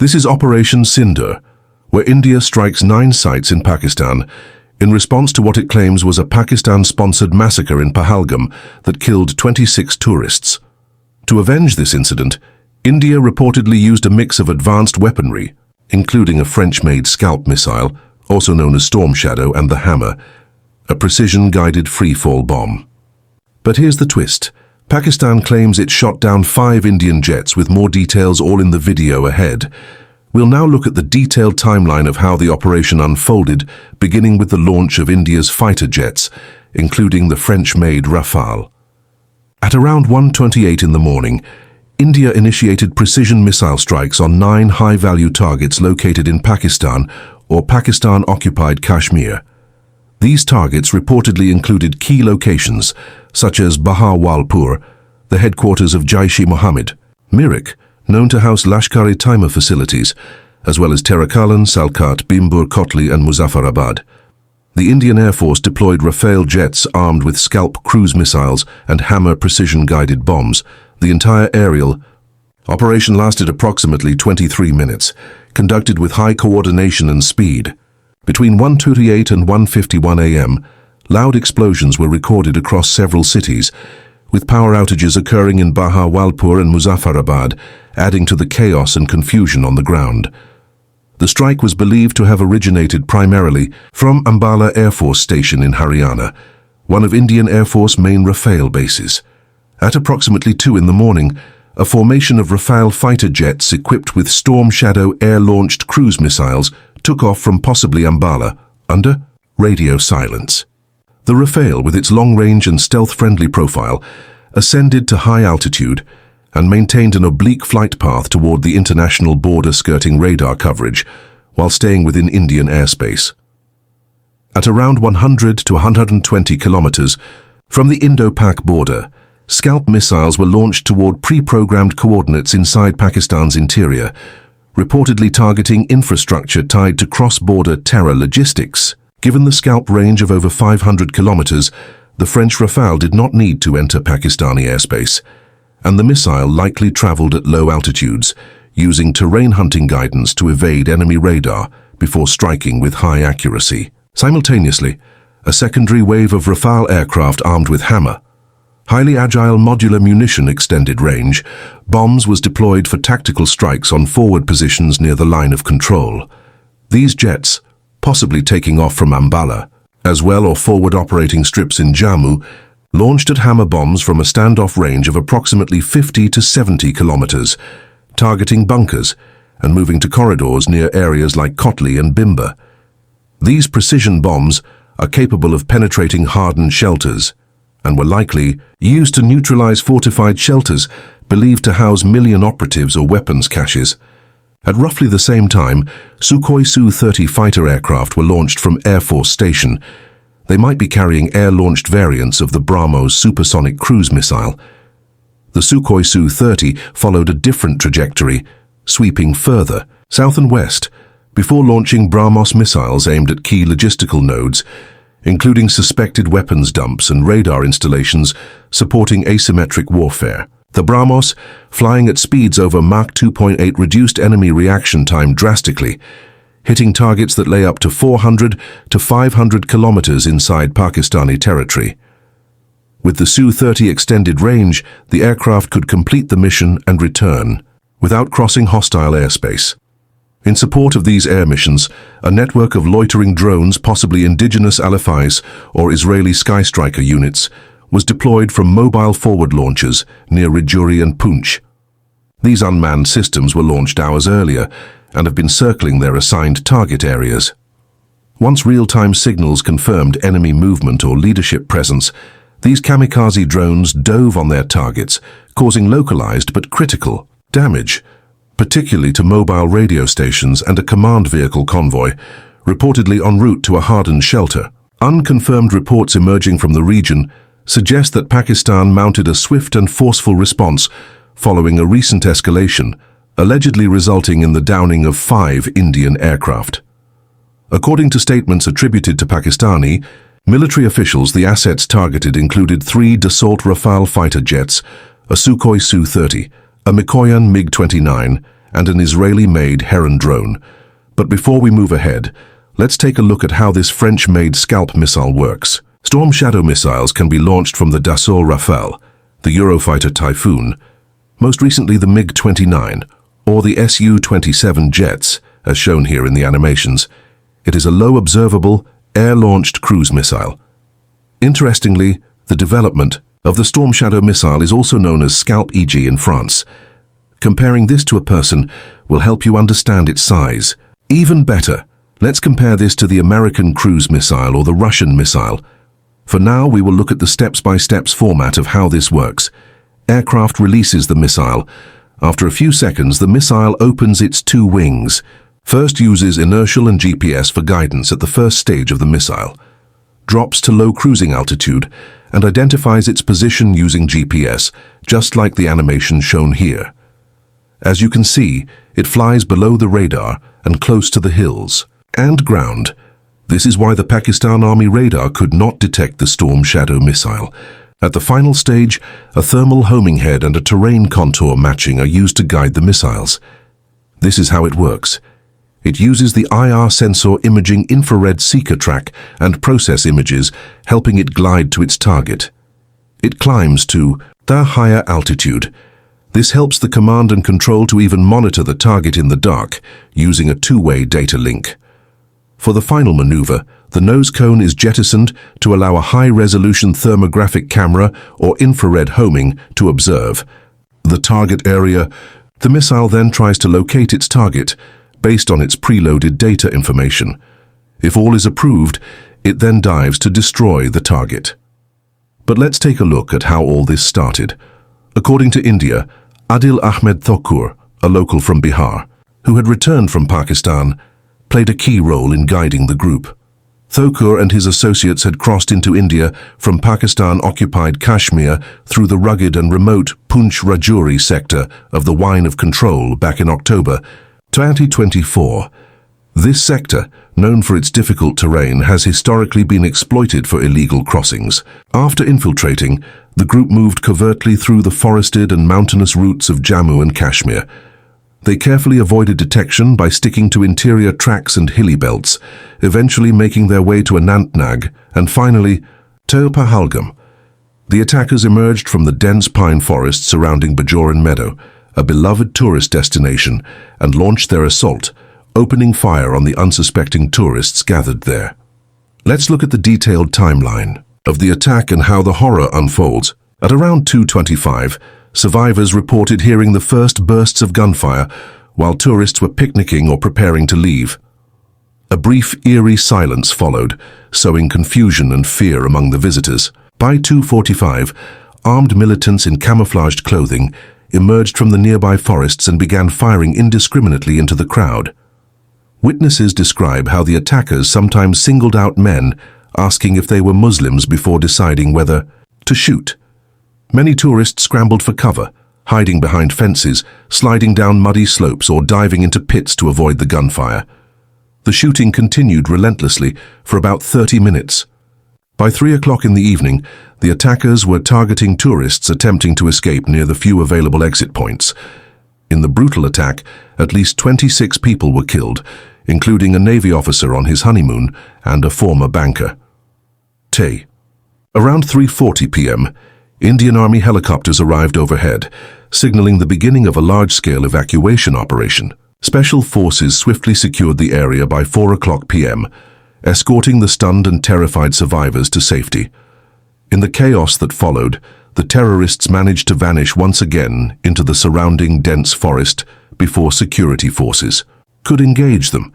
This is Operation Sindur, where India strikes 9 sites in Pakistan in response to what it claims was a Pakistan-sponsored massacre in Pahalgam that killed 26 tourists. To avenge this incident, India reportedly used a mix of advanced weaponry, including a French-made Scalp Missile, also known as Storm Shadow, and the Hammer, a precision-guided free-fall bomb. But here's the twist. Pakistan claims it shot down 5 Indian jets, with more details all in the video ahead. We'll now look at the detailed timeline of how the operation unfolded, beginning with the launch of India's fighter jets, including the French-made Rafale. At around 1:28 in the morning, India initiated precision missile strikes on 9 high-value targets located in Pakistan or Pakistan-Occupied Kashmir. These targets reportedly included key locations, such as Bahawalpur, the headquarters of Jaish-e-Mohammed, Muridke, known to house Lashkar-e-Taiba facilities, as well as Tehra Kalan, Sialkot, Bhimber, Kotli and Muzaffarabad. The Indian Air Force deployed Rafale jets armed with Scalp cruise missiles and Hammer precision-guided bombs. The entire aerial operation lasted approximately 23 minutes, conducted with high coordination and speed. Between 1:28 and 1:51 a.m., loud explosions were recorded across several cities, with power outages occurring in Bahawalpur and Muzaffarabad, adding to the chaos and confusion on the ground. The strike was believed to have originated primarily from Ambala Air Force Station in Haryana, one of Indian Air Force main Rafale bases. At approximately 2 in the morning, a formation of Rafale fighter jets equipped with Storm Shadow air-launched cruise missiles took off from possibly Ambala, under radio silence. The Rafale, with its long-range and stealth-friendly profile, ascended to high altitude and maintained an oblique flight path toward the international border, skirting radar coverage while staying within Indian airspace. At around 100 to 120 kilometers from the Indo-Pak border, Scalp missiles were launched toward pre-programmed coordinates inside Pakistan's interior, reportedly targeting infrastructure tied to cross-border terror logistics. Given the Scalp range of over 500 kilometers, the French Rafale did not need to enter Pakistani airspace, and the missile likely traveled at low altitudes, using terrain hunting guidance to evade enemy radar before striking with high accuracy. Simultaneously, a secondary wave of Rafale aircraft armed with Hammer, highly agile modular munition extended range, bombs was deployed for tactical strikes on forward positions near the line of control. These jets, possibly taking off from Ambala, as well or forward operating strips in Jammu, launched at Hammer bombs from a standoff range of approximately 50 to 70 kilometers, targeting bunkers and moving to corridors near areas like Kotli and Bhimber. These precision bombs are capable of penetrating hardened shelters and were likely used to neutralize fortified shelters believed to house million operatives or weapons caches. At roughly the same time, Sukhoi Su-30 fighter aircraft were launched from Air Force Station. They might be carrying air-launched variants of the BrahMos supersonic cruise missile. The Sukhoi Su-30 followed a different trajectory, sweeping further south and west, before launching BrahMos missiles aimed at key logistical nodes, including suspected weapons dumps and radar installations supporting asymmetric warfare. The BrahMos, flying at speeds over Mach 2.8, reduced enemy reaction time drastically, hitting targets that lay up to 400 to 500 kilometers inside Pakistani territory. With the Su-30 extended range, the aircraft could complete the mission and return, without crossing hostile airspace. In support of these air missions, a network of loitering drones, possibly indigenous Alafais or Israeli Sky Striker units, was deployed from mobile forward launchers near Rajouri and Poonch. These unmanned systems were launched hours earlier and have been circling their assigned target areas. Once real-time signals confirmed enemy movement or leadership presence, these kamikaze drones dove on their targets, causing localized but critical damage, particularly to mobile radio stations and a command vehicle convoy, reportedly en route to a hardened shelter. Unconfirmed reports emerging from the region suggest that Pakistan mounted a swift and forceful response following a recent escalation, allegedly resulting in the downing of 5 Indian aircraft. According to statements attributed to Pakistani military officials, the assets targeted included 3 Dassault Rafale fighter jets, a Sukhoi Su-30, a Mikoyan MiG-29, and an Israeli-made Heron drone. But before we move ahead, let's take a look at how this French-made Scalp Missile works. Storm Shadow missiles can be launched from the Dassault Rafale, the Eurofighter Typhoon, most recently the MiG-29, or the Su-27 jets, as shown here in the animations. It is a low-observable, air-launched cruise missile. Interestingly, the development of the Storm Shadow missile is also known as Scalp EG in France. Comparing this to a person will help you understand its size. Even better, let's compare this to the American cruise missile or the Russian missile. For now, we will look at the steps-by-steps format of how this works. Aircraft releases the missile. After a few seconds, the missile opens its two wings. First uses inertial and GPS for guidance at the first stage of the missile. Drops to low cruising altitude and identifies its position using GPS, just like the animation shown here. As you can see, it flies below the radar and close to the hills and ground. This is why the Pakistan Army radar could not detect the Storm Shadow missile. At the final stage, a thermal homing head and a terrain contour matching are used to guide the missiles. This is how it works. It uses the IR sensor imaging infrared seeker track and process images, helping it glide to its target. It climbs to the higher altitude. This helps the command and control to even monitor the target in the dark, using a two-way data link. For the final maneuver, the nose cone is jettisoned to allow a high-resolution thermographic camera or infrared homing to observe the target area. The missile then tries to locate its target based on its preloaded data information. If all is approved, it then dives to destroy the target. But let's take a look at how all this started. According to India, Adil Ahmed Thokur, a local from Bihar, who had returned from Pakistan, played a key role in guiding the group. Thokur and his associates had crossed into India from Pakistan-Occupied Kashmir through the rugged and remote Poonch Rajouri sector of the Line of Control back in October 2024. This sector, known for its difficult terrain, has historically been exploited for illegal crossings. After infiltrating, the group moved covertly through the forested and mountainous routes of Jammu and Kashmir. They carefully avoided detection by sticking to interior tracks and hilly belts, eventually making their way to Anantnag and finally to Pahalgam. The attackers emerged from the dense pine forest surrounding Bajoran Meadow, a beloved tourist destination, and launched their assault, opening fire on the unsuspecting tourists gathered there. Let's look at the detailed timeline of the attack and how the horror unfolds. At around 2:25, survivors reported hearing the first bursts of gunfire while tourists were picnicking or preparing to leave. A brief, eerie silence followed, sowing confusion and fear among the visitors. By 2:45, armed militants in camouflaged clothing emerged from the nearby forests and began firing indiscriminately into the crowd. Witnesses describe how the attackers sometimes singled out men, asking if they were Muslims before deciding whether to shoot. Many tourists scrambled for cover, hiding behind fences, sliding down muddy slopes or diving into pits to avoid the gunfire. The shooting continued relentlessly for about 30 minutes. By 3 o'clock in the evening, the attackers were targeting tourists attempting to escape near the few available exit points. In the brutal attack, at least 26 people were killed, including a Navy officer on his honeymoon and a former banker. Around 3:40 p.m., Indian Army helicopters arrived overhead, signaling the beginning of a large-scale evacuation operation. Special forces swiftly secured the area by 4 o'clock p.m., escorting the stunned and terrified survivors to safety. In the chaos that followed, the terrorists managed to vanish once again into the surrounding dense forest before security forces could engage them.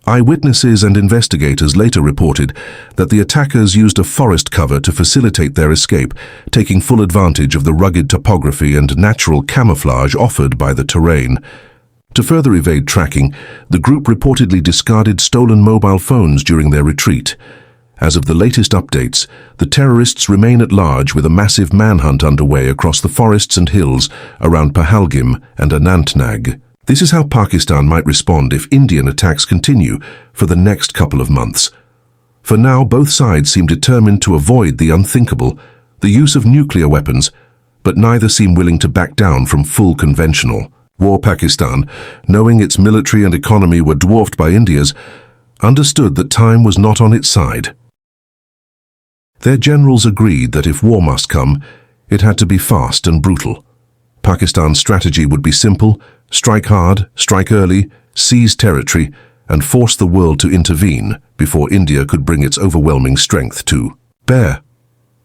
Eyewitnesses and investigators later reported that the attackers used a forest cover to facilitate their escape, taking full advantage of the rugged topography and natural camouflage offered by the terrain. To further evade tracking, the group reportedly discarded stolen mobile phones during their retreat. As of the latest updates, the terrorists remain at large with a massive manhunt underway across the forests and hills around Pahalgam and Anantnag. This is how Pakistan might respond if Indian attacks continue for the next couple of months. For now, both sides seem determined to avoid the unthinkable, the use of nuclear weapons, but neither seem willing to back down from full conventional War Pakistan, knowing its military and economy were dwarfed by India's, understood that time was not on its side. Their generals agreed that if war must come, it had to be fast and brutal. Pakistan's strategy would be simple: strike hard, strike early, seize territory, and force the world to intervene before India could bring its overwhelming strength to bear.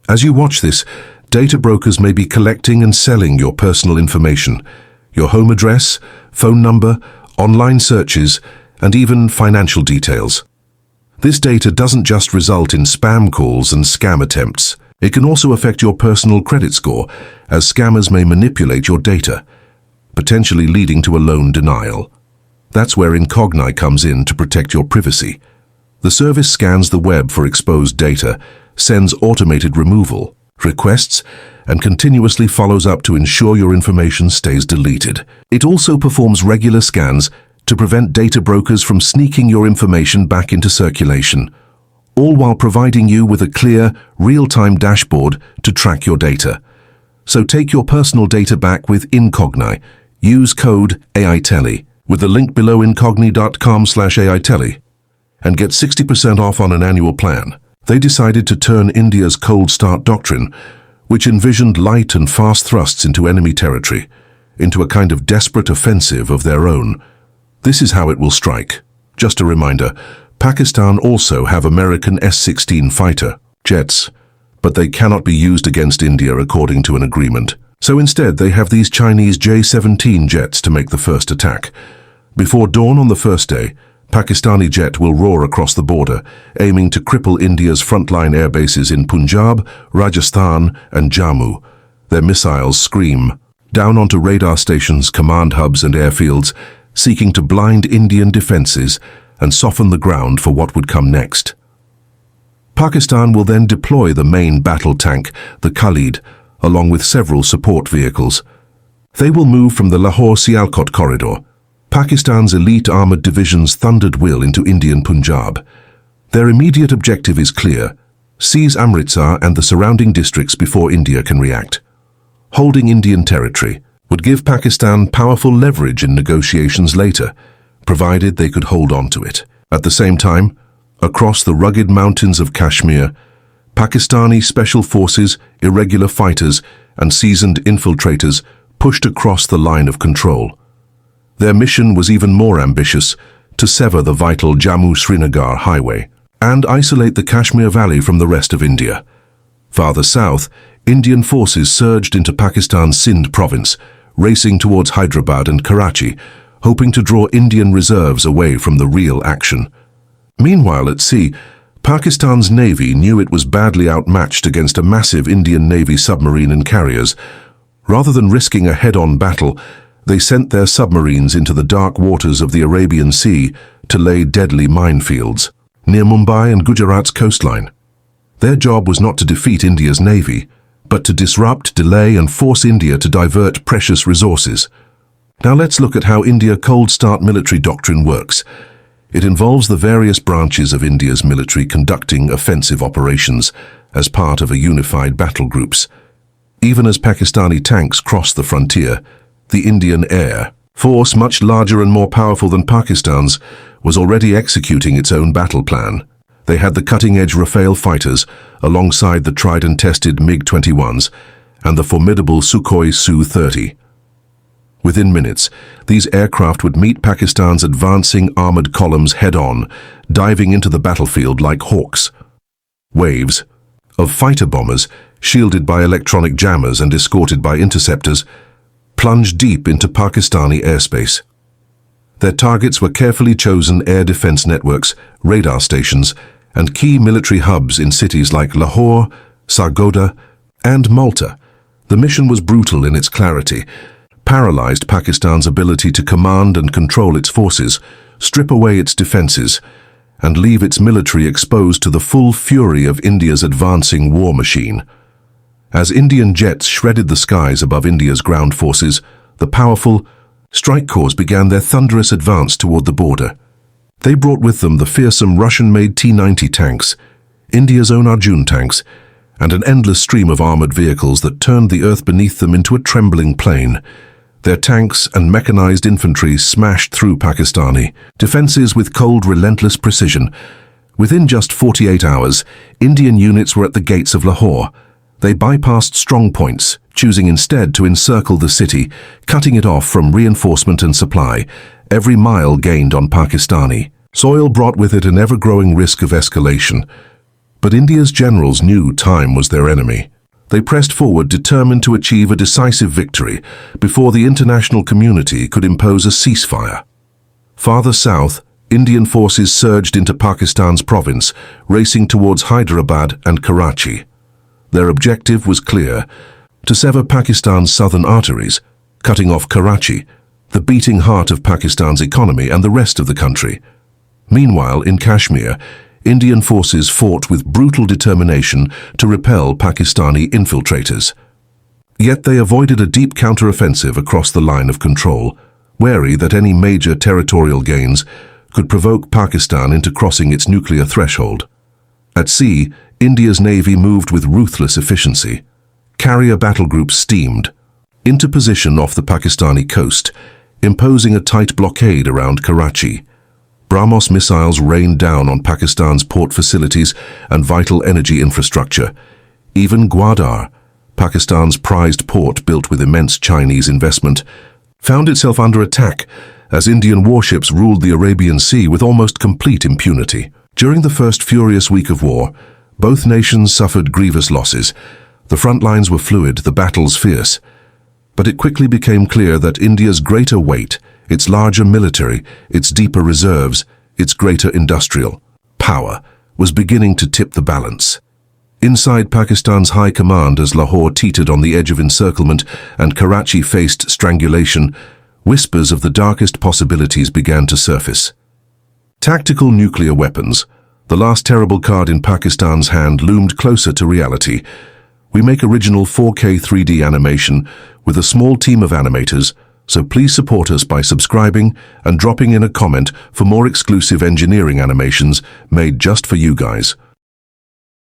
As you watch this, data brokers may be collecting and selling your personal information, your home address, phone number, online searches, and even financial details. This data doesn't just result in spam calls and scam attempts. It can also affect your personal credit score, as scammers may manipulate your data, potentially leading to a loan denial. That's where Incogni comes in to protect your privacy. The service scans the web for exposed data, sends automated removal requests, and continuously follows up to ensure your information stays deleted. It also performs regular scans to prevent data brokers from sneaking your information back into circulation, all while providing you with a clear, real-time dashboard to track your data. So take your personal data back with Incogni. Use code AITELI with the link below incogni.com/AITELI and get 60% off on an annual plan. They decided to turn India's cold start doctrine, which envisioned light and fast thrusts into enemy territory, into a kind of desperate offensive of their own. This is how it will strike. Just a reminder, Pakistan also have American S-16 fighter jets, but they cannot be used against India according to an agreement. So instead, they have these Chinese J-17 jets to make the first attack. Before dawn on the first day, Pakistani jet will roar across the border, aiming to cripple India's frontline air bases in Punjab, Rajasthan, and Jammu. Their missiles scream down onto radar stations, command hubs, and airfields, seeking to blind Indian defenses and soften the ground for what would come next. Pakistan will then deploy the main battle tank, the Khalid, along with several support vehicles. They will move from the Lahore-Sialkot corridor, Pakistan's elite armoured division's thundered will, into Indian Punjab. Their immediate objective is clear: seize Amritsar and the surrounding districts before India can react. Holding Indian territory would give Pakistan powerful leverage in negotiations later, provided they could hold on to it. At the same time, across the rugged mountains of Kashmir, Pakistani special forces, irregular fighters, and seasoned infiltrators pushed across the line of control. Their mission was even more ambitious: to sever the vital Jammu-Srinagar highway and isolate the Kashmir Valley from the rest of India. Farther south, Indian forces surged into Pakistan's Sindh province, racing towards Hyderabad and Karachi, hoping to draw Indian reserves away from the real action. Meanwhile, at sea, Pakistan's navy knew it was badly outmatched against a massive Indian Navy submarine and carriers. Rather than risking a head-on battle, they sent their submarines into the dark waters of the Arabian Sea to lay deadly minefields near Mumbai and Gujarat's coastline. Their job was not to defeat India's navy, but to disrupt, delay, and force India to divert precious resources. Now let's look at how India Cold Start military doctrine works. It involves the various branches of India's military conducting offensive operations as part of a unified battle groups. Even as Pakistani tanks cross the frontier, the Indian Air Force, much larger and more powerful than Pakistan's, was already executing its own battle plan. They had the cutting-edge Rafale fighters alongside the tried-and-tested MiG-21s and the formidable Sukhoi Su-30. Within minutes, these aircraft would meet Pakistan's advancing armored columns head-on, diving into the battlefield like hawks. Waves of fighter bombers, shielded by electronic jammers and escorted by interceptors, plunged deep into Pakistani airspace. Their targets were carefully chosen air defense networks, radar stations, and key military hubs in cities like Lahore, Sargodha, and Malta. The mission was brutal in its clarity, paralyzed Pakistan's ability to command and control its forces, strip away its defenses, and leave its military exposed to the full fury of India's advancing war machine. As Indian jets shredded the skies above India's ground forces, the powerful strike corps began their thunderous advance toward the border. They brought with them the fearsome Russian-made T-90 tanks, India's own Arjun tanks, and an endless stream of armored vehicles that turned the earth beneath them into a trembling plain. Their tanks and mechanized infantry smashed through Pakistani defenses with cold, relentless precision. Within just 48 hours, Indian units were at the gates of Lahore. They bypassed strong points, choosing instead to encircle the city, cutting it off from reinforcement and supply. Every mile gained on Pakistani soil brought with it an ever-growing risk of escalation. But India's generals knew time was their enemy. They pressed forward, determined to achieve a decisive victory before the international community could impose a ceasefire. Farther south, Indian forces surged into Pakistan's province, racing towards Hyderabad and Karachi. Their objective was clear: to sever Pakistan's southern arteries, cutting off Karachi, the beating heart of Pakistan's economy and the rest of the country. Meanwhile, in Kashmir, Indian forces fought with brutal determination to repel Pakistani infiltrators. Yet they avoided a deep counteroffensive across the line of control, wary that any major territorial gains could provoke Pakistan into crossing its nuclear threshold. At sea, India's navy moved with ruthless efficiency. Carrier battle groups steamed into position off the Pakistani coast, imposing a tight blockade around Karachi. BrahMos missiles rained down on Pakistan's port facilities and vital energy infrastructure. Even Gwadar, Pakistan's prized port built with immense Chinese investment, found itself under attack as Indian warships ruled the Arabian Sea with almost complete impunity. During the first furious week of war, both nations suffered grievous losses. The front lines were fluid, the battles fierce. But it quickly became clear that India's greater weight, its larger military, its deeper reserves, its greater industrial power, was beginning to tip the balance. Inside Pakistan's high command, as Lahore teetered on the edge of encirclement and Karachi faced strangulation, whispers of the darkest possibilities began to surface. Tactical nuclear weapons, the last terrible card in Pakistan's hand, loomed closer to reality. We make original 4K 3D animation with a small team of animators, so please support us by subscribing and dropping in a comment for more exclusive engineering animations made just for you guys.